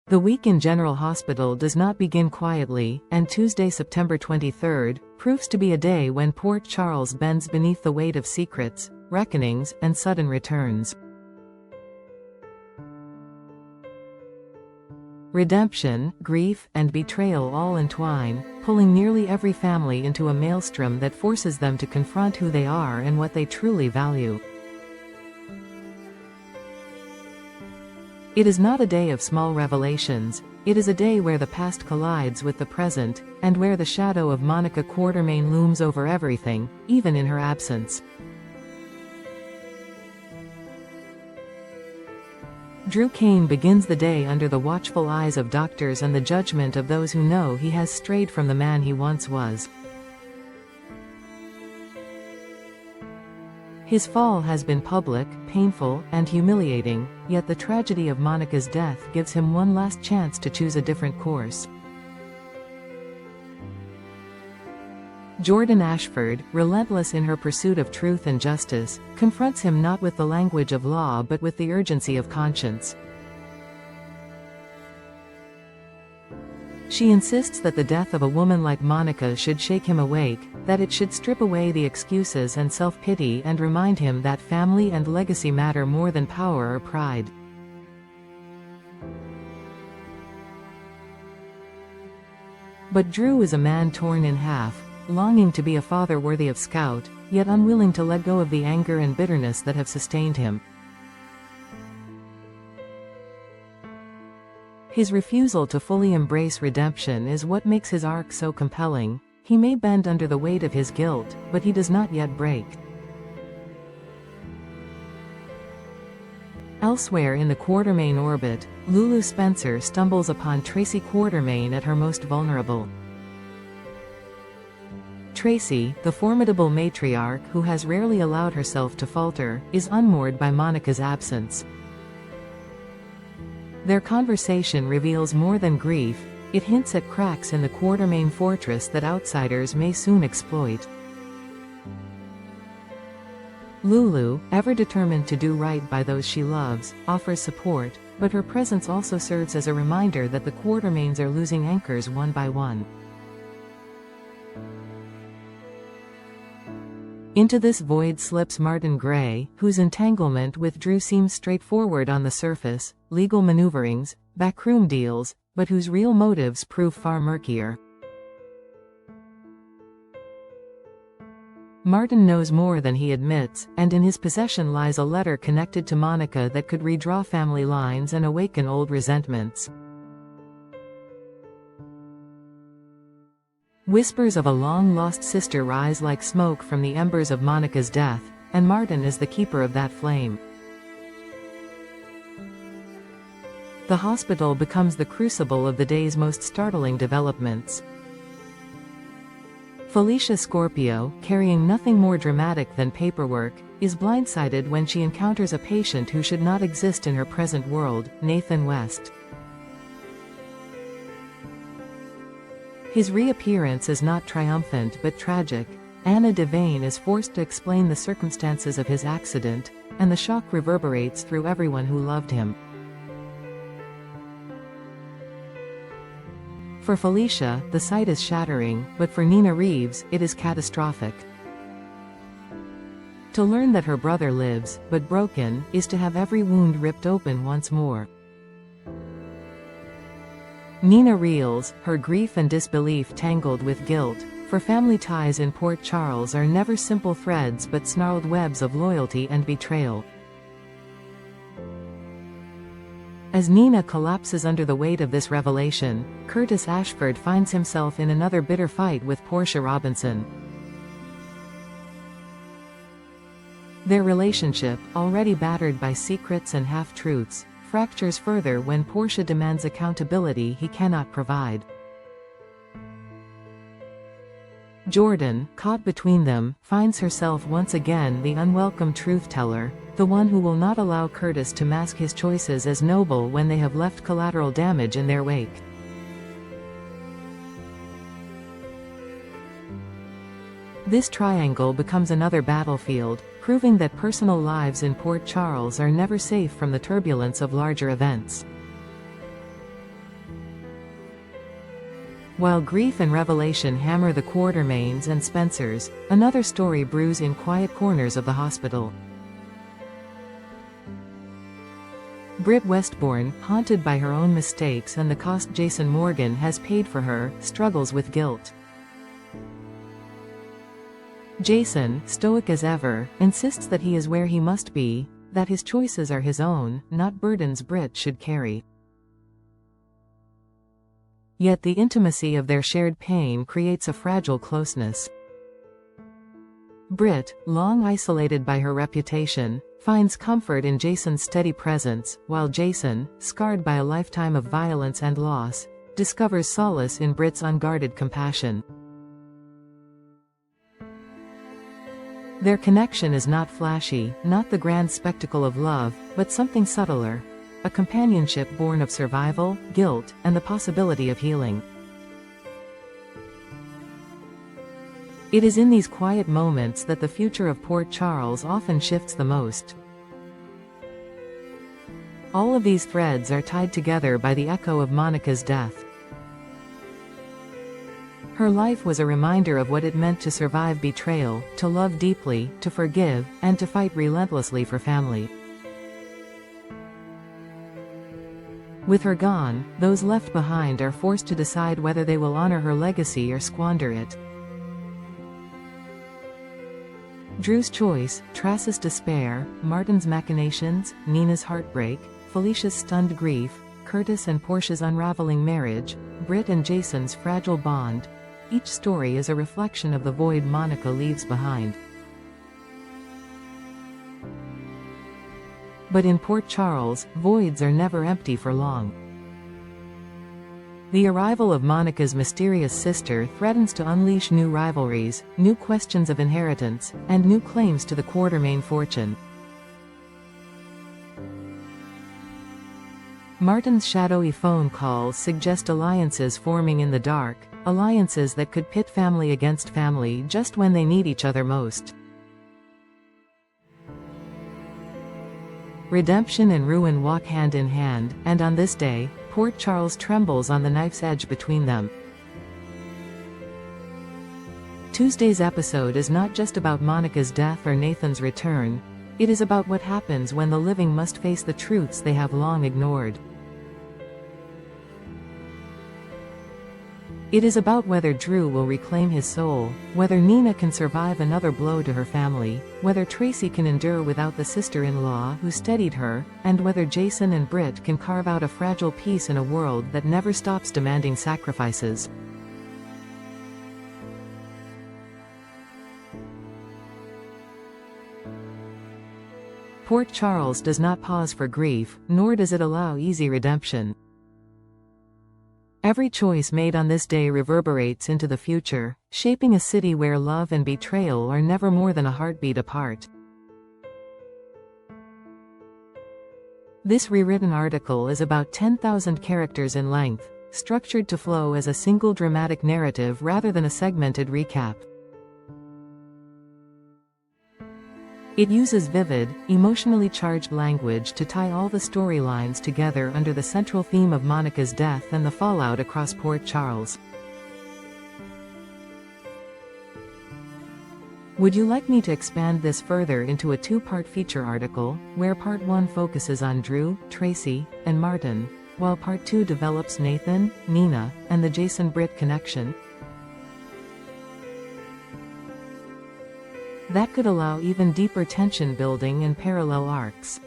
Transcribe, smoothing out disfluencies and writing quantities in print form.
The week in General Hospital does not begin quietly, and Tuesday, September 23rd, proves to be a day when Port Charles bends beneath the weight of secrets, reckonings, and sudden returns. Redemption, grief, and betrayal all entwine, pulling nearly every family into a maelstrom that forces them to confront who they are and what they truly value. It is not a day of small revelations, it is a day where the past collides with the present, and where the shadow of Monica Quartermaine looms over everything, even in her absence. Drew Cain begins the day under the watchful eyes of doctors and the judgment of those who know he has strayed from the man he once was. His fall has been public, painful, and humiliating, yet the tragedy of Monica's death gives him one last chance to choose a different course. Jordan Ashford, relentless in her pursuit of truth and justice, confronts him not with the language of law but with the urgency of conscience. She insists that the death of a woman like Monica should shake him awake, that it should strip away the excuses and self-pity and remind him that family and legacy matter more than power or pride. But Drew is a man torn in half, longing to be a father worthy of Scout, yet unwilling to let go of the anger and bitterness that have sustained him. His refusal to fully embrace redemption is what makes his arc so compelling. He may bend under the weight of his guilt, but he does not yet break. Elsewhere in the Quartermaine orbit, Lulu Spencer stumbles upon Tracy Quartermaine at her most vulnerable. Tracy, the formidable matriarch who has rarely allowed herself to falter, is unmoored by Monica's absence. Their conversation reveals more than grief, it hints at cracks in the Quartermaine fortress that outsiders may soon exploit. Lulu, ever determined to do right by those she loves, offers support, but her presence also serves as a reminder that the Quartermaines are losing anchors one by one. Into this void slips Martin Gray, whose entanglement with Drew seems straightforward on the surface, legal maneuverings, backroom deals, but whose real motives prove far murkier. Martin knows more than he admits, and in his possession lies a letter connected to Monica that could redraw family lines and awaken old resentments. Whispers of a long-lost sister rise like smoke from the embers of Monica's death, and Martin is the keeper of that flame. The hospital becomes the crucible of the day's most startling developments. Felicia Scorpio, carrying nothing more dramatic than paperwork, is blindsided when she encounters a patient who should not exist in her present world, Nathan West. His reappearance is not triumphant but tragic. Anna Devane is forced to explain the circumstances of his accident, and the shock reverberates through everyone who loved him. For Felicia, the sight is shattering, but for Nina Reeves, it is catastrophic. To learn that her brother lives, but broken, is to have every wound ripped open once more. Nina reels, her grief and disbelief tangled with guilt, for family ties in Port Charles are never simple threads but snarled webs of loyalty and betrayal. As Nina collapses under the weight of this revelation, Curtis Ashford finds himself in another bitter fight with Portia Robinson. Their relationship, already battered by secrets and half-truths, fractures further when Portia demands accountability he cannot provide. Jordan, caught between them, finds herself once again the unwelcome truth-teller, the one who will not allow Curtis to mask his choices as noble when they have left collateral damage in their wake. This triangle becomes another battlefield, proving that personal lives in Port Charles are never safe from the turbulence of larger events. While grief and revelation hammer the Quartermains and Spencers, another story brews in quiet corners of the hospital. Britt Westbourne, haunted by her own mistakes and the cost Jason Morgan has paid for her, struggles with guilt. Jason, stoic as ever, insists that he is where he must be, that his choices are his own, not burdens Britt should carry. Yet the intimacy of their shared pain creates a fragile closeness. Britt, long isolated by her reputation, finds comfort in Jason's steady presence, while Jason, scarred by a lifetime of violence and loss, discovers solace in Britt's unguarded compassion. Their connection is not flashy, not the grand spectacle of love, but something subtler. A companionship born of survival, guilt, and the possibility of healing. It is in these quiet moments that the future of Port Charles often shifts the most. All of these threads are tied together by the echo of Monica's death. Her life was a reminder of what it meant to survive betrayal, to love deeply, to forgive, and to fight relentlessly for family. With her gone, those left behind are forced to decide whether they will honor her legacy or squander it. Drew's choice, Trace's despair, Martin's machinations, Nina's heartbreak, Felicia's stunned grief, Curtis and Portia's unraveling marriage, Britt and Jason's fragile bond. Each story is a reflection of the void Monica leaves behind. But in Port Charles, voids are never empty for long. The arrival of Monica's mysterious sister threatens to unleash new rivalries, new questions of inheritance, and new claims to the Quartermain fortune. Martin's shadowy phone calls suggest alliances forming in the dark, alliances that could pit family against family just when they need each other most. Redemption and ruin walk hand in hand, and on this day, Port Charles trembles on the knife's edge between them. Tuesday's episode is not just about Monica's death or Nathan's return, it is about what happens when the living must face the truths they have long ignored. It is about whether Drew will reclaim his soul, whether Nina can survive another blow to her family, whether Tracy can endure without the sister-in-law who steadied her, and whether Jason and Britt can carve out a fragile peace in a world that never stops demanding sacrifices. Port Charles does not pause for grief, nor does it allow easy redemption. Every choice made on this day reverberates into the future, shaping a city where love and betrayal are never more than a heartbeat apart. This rewritten article is about 10,000 characters in length, structured to flow as a single dramatic narrative rather than a segmented recap. It uses vivid, emotionally charged language to tie all the storylines together under the central theme of Monica's death and the fallout across Port Charles. Would you like me to expand this further into a two-part feature article, where Part 1 focuses on Drew, Tracy, and Martin, while Part 2 develops Nathan, Nina, and the Jason-Britt connection? That could allow even deeper tension building and parallel arcs.